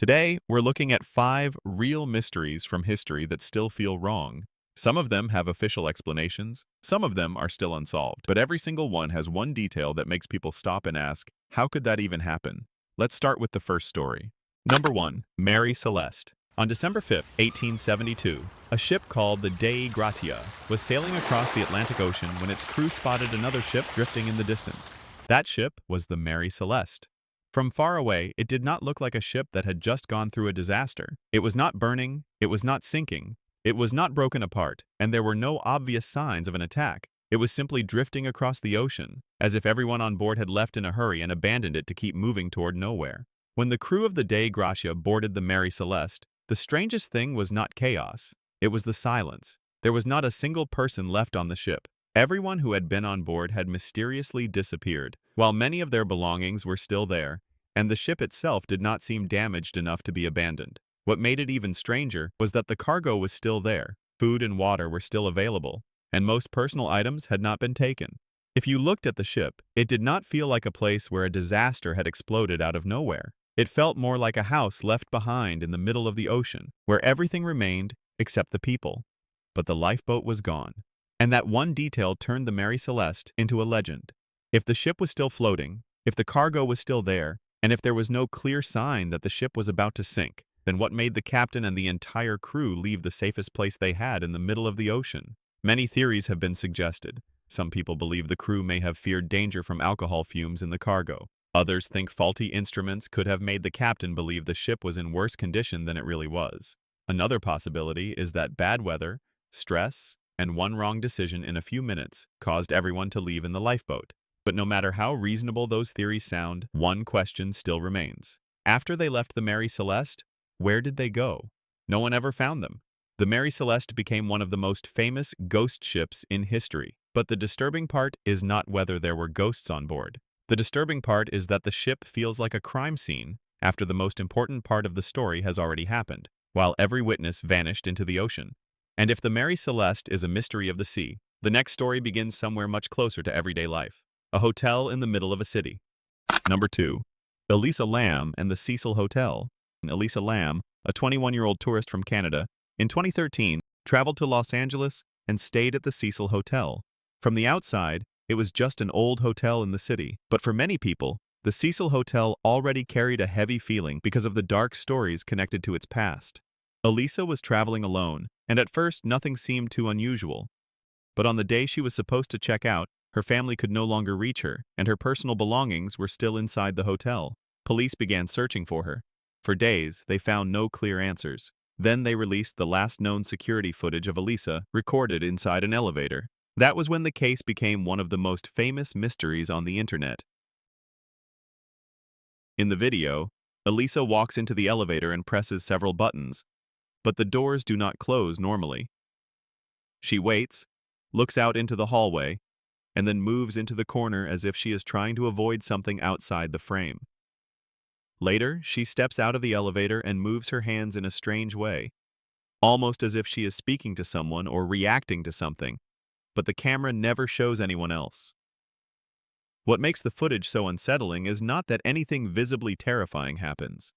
Today, we're looking at 5 real mysteries from history that still feel wrong. Some of them have official explanations, some of them are still unsolved, but every single one has one detail that makes people stop and ask, how could that even happen? Let's start with the first story. Number 1. Mary Celeste. On December 5, 1872, a ship called the Dei Gratia was sailing across the Atlantic Ocean when its crew spotted another ship drifting in the distance. That ship was the Mary Celeste. From far away, it did not look like a ship that had just gone through a disaster. It was not burning, it was not sinking, it was not broken apart, and there were no obvious signs of an attack. It was simply drifting across the ocean, as if everyone on board had left in a hurry and abandoned it to keep moving toward nowhere. When the crew of the Dei Gratia boarded the Mary Celeste, the strangest thing was not chaos. It was the silence. There was not a single person left on the ship. Everyone who had been on board had mysteriously disappeared, while many of their belongings were still there, and the ship itself did not seem damaged enough to be abandoned. What made it even stranger was that the cargo was still there, food and water were still available, and most personal items had not been taken. If you looked at the ship, it did not feel like a place where a disaster had exploded out of nowhere. It felt more like a house left behind in the middle of the ocean, where everything remained except the people. But the lifeboat was gone. And that one detail turned the Mary Celeste into a legend. If the ship was still floating, if the cargo was still there, and if there was no clear sign that the ship was about to sink, then what made the captain and the entire crew leave the safest place they had in the middle of the ocean? Many theories have been suggested. Some people believe the crew may have feared danger from alcohol fumes in the cargo. Others think faulty instruments could have made the captain believe the ship was in worse condition than it really was. Another possibility is that bad weather, stress, and one wrong decision in a few minutes caused everyone to leave in the lifeboat. But no matter how reasonable those theories sound, one question still remains. After they left the Mary Celeste, where did they go? No one ever found them. The Mary Celeste became one of the most famous ghost ships in history. But the disturbing part is not whether there were ghosts on board. The disturbing part is that the ship feels like a crime scene after the most important part of the story has already happened, while every witness vanished into the ocean. And if the Mary Celeste is a mystery of the sea, the next story begins somewhere much closer to everyday life. A hotel in the middle of a city. Number 2. Elisa Lam and the Cecil Hotel. Elisa Lam, a 21-year-old tourist from Canada, in 2013 traveled to Los Angeles and stayed at the Cecil Hotel. From the outside, it was just an old hotel in the city, but for many people, the Cecil Hotel already carried a heavy feeling because of the dark stories connected to its past. Elisa was traveling alone, and at first nothing seemed too unusual. But on the day she was supposed to check out, her family could no longer reach her, and her personal belongings were still inside the hotel. Police began searching for her. For days, they found no clear answers. Then they released the last known security footage of Elisa, recorded inside an elevator. That was when the case became one of the most famous mysteries on the internet. In the video, Elisa walks into the elevator and presses several buttons, but the doors do not close normally. She waits, looks out into the hallway, and then moves into the corner as if she is trying to avoid something outside the frame. Later, she steps out of the elevator and moves her hands in a strange way, almost as if she is speaking to someone or reacting to something, but the camera never shows anyone else. What makes the footage so unsettling is not that anything visibly terrifying happens.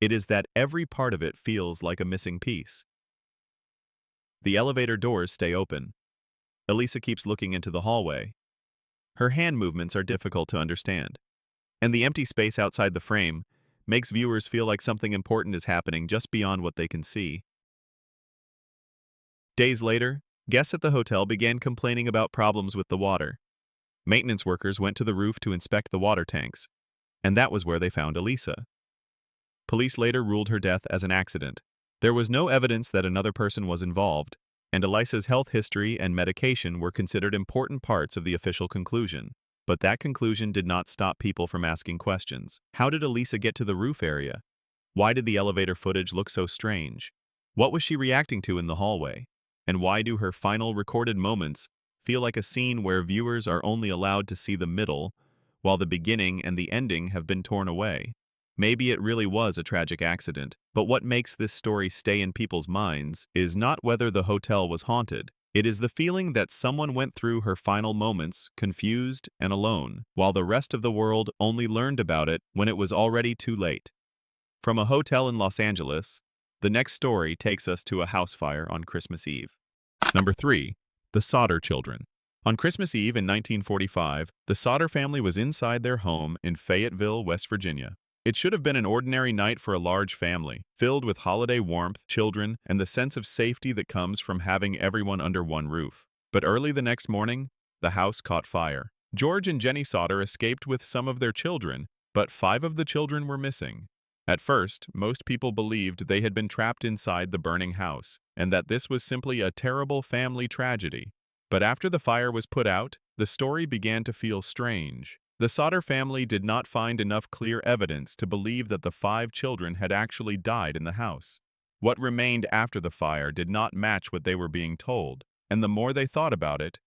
It is that every part of it feels like a missing piece. The elevator doors stay open. Elisa keeps looking into the hallway. Her hand movements are difficult to understand, and the empty space outside the frame makes viewers feel like something important is happening just beyond what they can see. Days later, guests at the hotel began complaining about problems with the water. Maintenance workers went to the roof to inspect the water tanks, and that was where they found Elisa. Police later ruled her death as an accident. There was no evidence that another person was involved, and Elisa's health history and medication were considered important parts of the official conclusion. But that conclusion did not stop people from asking questions. How did Elisa get to the roof area? Why did the elevator footage look so strange? What was she reacting to in the hallway? And why do her final recorded moments feel like a scene where viewers are only allowed to see the middle, while the beginning and the ending have been torn away? Maybe it really was a tragic accident, but what makes this story stay in people's minds is not whether the hotel was haunted. It is the feeling that someone went through her final moments confused and alone, while the rest of the world only learned about it when it was already too late. From a hotel in Los Angeles, the next story takes us to a house fire on Christmas Eve. Number 3. The Sodder Children. On Christmas Eve in 1945, the Sodder family was inside their home in Fayetteville, West Virginia. It should have been an ordinary night for a large family, filled with holiday warmth, children, and the sense of safety that comes from having everyone under one roof. But early the next morning, the house caught fire. George and Jenny Sodder escaped with some of their children, but 5 of the children were missing. At first, most people believed they had been trapped inside the burning house, and that this was simply a terrible family tragedy. But after the fire was put out, the story began to feel strange. The Sodder family did not find enough clear evidence to believe that the 5 children had actually died in the house. What remained after the fire did not match what they were being told, and the more they thought about it,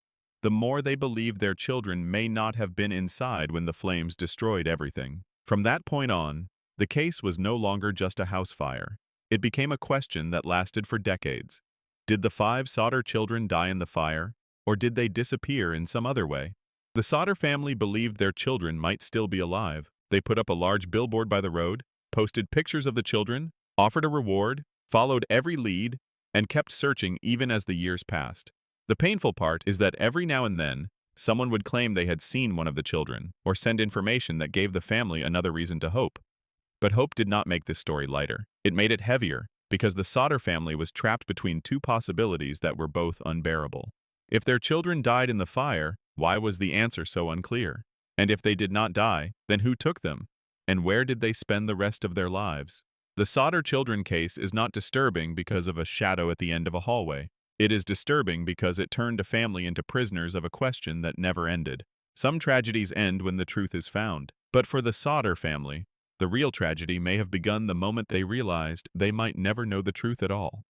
the more they believed their children may not have been inside when the flames destroyed everything. From that point on, the case was no longer just a house fire. It became a question that lasted for decades. Did the 5 Sodder children die in the fire, or did they disappear in some other way? The Sodder family believed their children might still be alive. They put up a large billboard by the road, posted pictures of the children, offered a reward, followed every lead, and kept searching even as the years passed. The painful part is that every now and then, someone would claim they had seen one of the children, or send information that gave the family another reason to hope. But hope did not make this story lighter. It made it heavier, because the Sodder family was trapped between 2 possibilities that were both unbearable. If their children died in the fire, why was the answer so unclear? And if they did not die, then who took them? And where did they spend the rest of their lives? The Sodder Children case is not disturbing because of a shadow at the end of a hallway. It is disturbing because it turned a family into prisoners of a question that never ended. Some tragedies end when the truth is found. But for the Sodder family, the real tragedy may have begun the moment they realized they might never know the truth at all.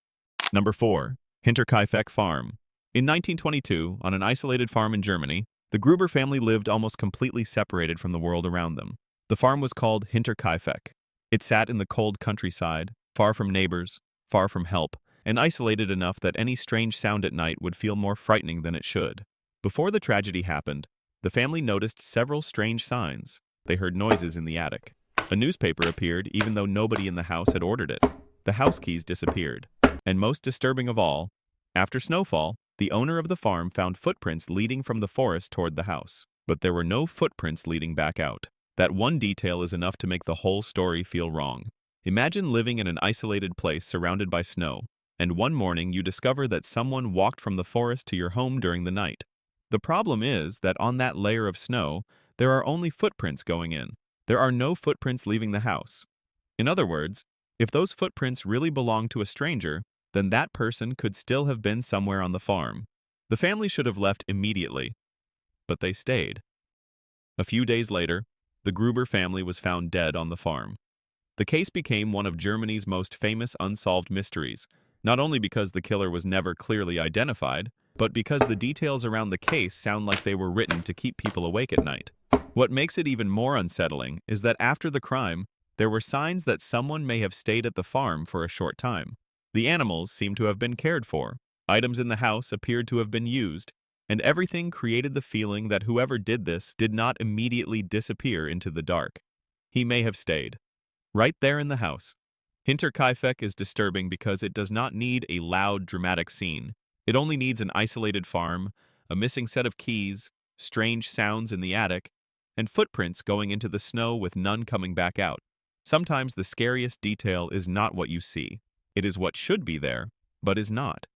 Number 4. Hinterkaifeck Farm. In 1922, on an isolated farm in Germany, the Gruber family lived almost completely separated from the world around them. The farm was called Hinterkaifeck. It sat in the cold countryside, far from neighbors, far from help, and isolated enough that any strange sound at night would feel more frightening than it should. Before the tragedy happened, the family noticed several strange signs. They heard noises in the attic. A newspaper appeared even though nobody in the house had ordered it. The house keys disappeared. And most disturbing of all, after snowfall, the owner of the farm found footprints leading from the forest toward the house. But there were no footprints leading back out. That one detail is enough to make the whole story feel wrong. Imagine living in an isolated place surrounded by snow, and one morning you discover that someone walked from the forest to your home during the night. The problem is that on that layer of snow, there are only footprints going in. There are no footprints leaving the house. In other words, if those footprints really belong to a stranger, then that person could still have been somewhere on the farm. The family should have left immediately, but they stayed. A few days later, the Gruber family was found dead on the farm. The case became one of Germany's most famous unsolved mysteries, not only because the killer was never clearly identified, but because the details around the case sound like they were written to keep people awake at night. What makes it even more unsettling is that after the crime, there were signs that someone may have stayed at the farm for a short time. The animals seemed to have been cared for, items in the house appeared to have been used, and everything created the feeling that whoever did this did not immediately disappear into the dark. He may have stayed. Right there in the house. Hinterkaifeck is disturbing because it does not need a loud, dramatic scene. It only needs an isolated farm, a missing set of keys, strange sounds in the attic, and footprints going into the snow with none coming back out. Sometimes the scariest detail is not what you see. It is what should be there, but is not.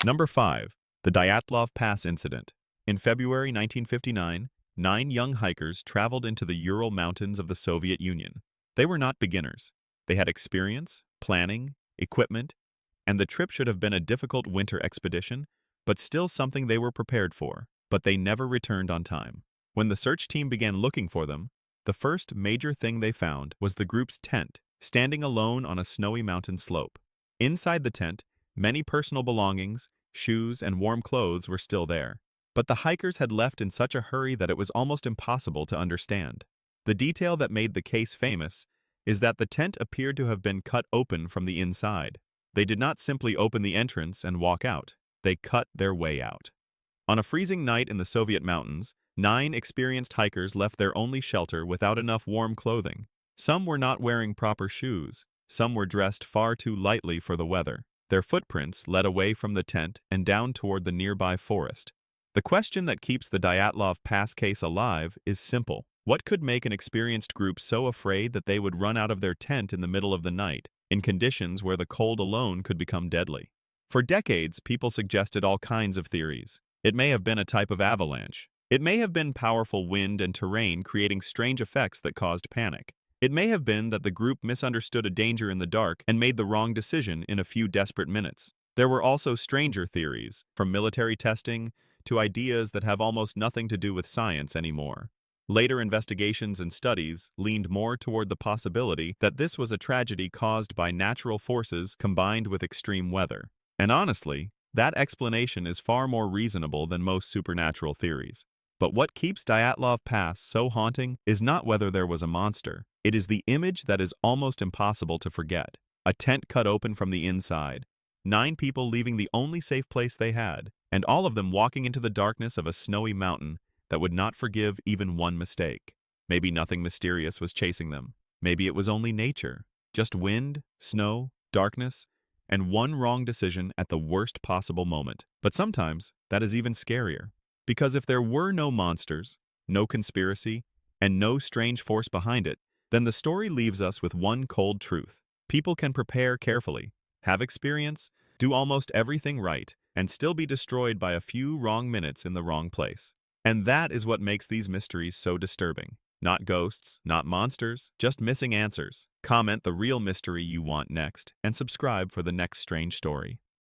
Number 5. The Dyatlov Pass Incident. In February 1959, 9 young hikers traveled into the Ural Mountains of the Soviet Union. They were not beginners. They had experience, planning, equipment, and the trip should have been a difficult winter expedition, but still something they were prepared for. But they never returned on time. When the search team began looking for them, the first major thing they found was the group's tent, standing alone on a snowy mountain slope. Inside the tent, many personal belongings, shoes, and warm clothes were still there. But the hikers had left in such a hurry that it was almost impossible to understand. The detail that made the case famous is that the tent appeared to have been cut open from the inside. They did not simply open the entrance and walk out. They cut their way out. On a freezing night in the Soviet mountains, 9 experienced hikers left their only shelter without enough warm clothing. Some were not wearing proper shoes. Some were dressed far too lightly for the weather. Their footprints led away from the tent and down toward the nearby forest. The question that keeps the Dyatlov Pass case alive is simple. What could make an experienced group so afraid that they would run out of their tent in the middle of the night, in conditions where the cold alone could become deadly? For decades, people suggested all kinds of theories. It may have been a type of avalanche. It may have been powerful wind and terrain creating strange effects that caused panic. It may have been that the group misunderstood a danger in the dark and made the wrong decision in a few desperate minutes. There were also stranger theories, from military testing to ideas that have almost nothing to do with science anymore. Later investigations and studies leaned more toward the possibility that this was a tragedy caused by natural forces combined with extreme weather. And honestly, that explanation is far more reasonable than most supernatural theories. But what keeps Dyatlov Pass so haunting is not whether there was a monster. It is the image that is almost impossible to forget. A tent cut open from the inside, 9 people leaving the only safe place they had, and all of them walking into the darkness of a snowy mountain that would not forgive even one mistake. Maybe nothing mysterious was chasing them. Maybe it was only nature. Just wind, snow, darkness, and one wrong decision at the worst possible moment. But sometimes that is even scarier. Because if there were no monsters, no conspiracy, and no strange force behind it, then the story leaves us with one cold truth. People can prepare carefully, have experience, do almost everything right, and still be destroyed by a few wrong minutes in the wrong place. And that is what makes these mysteries so disturbing. Not ghosts, not monsters, just missing answers. Comment the real mystery you want next, and subscribe for the next strange story.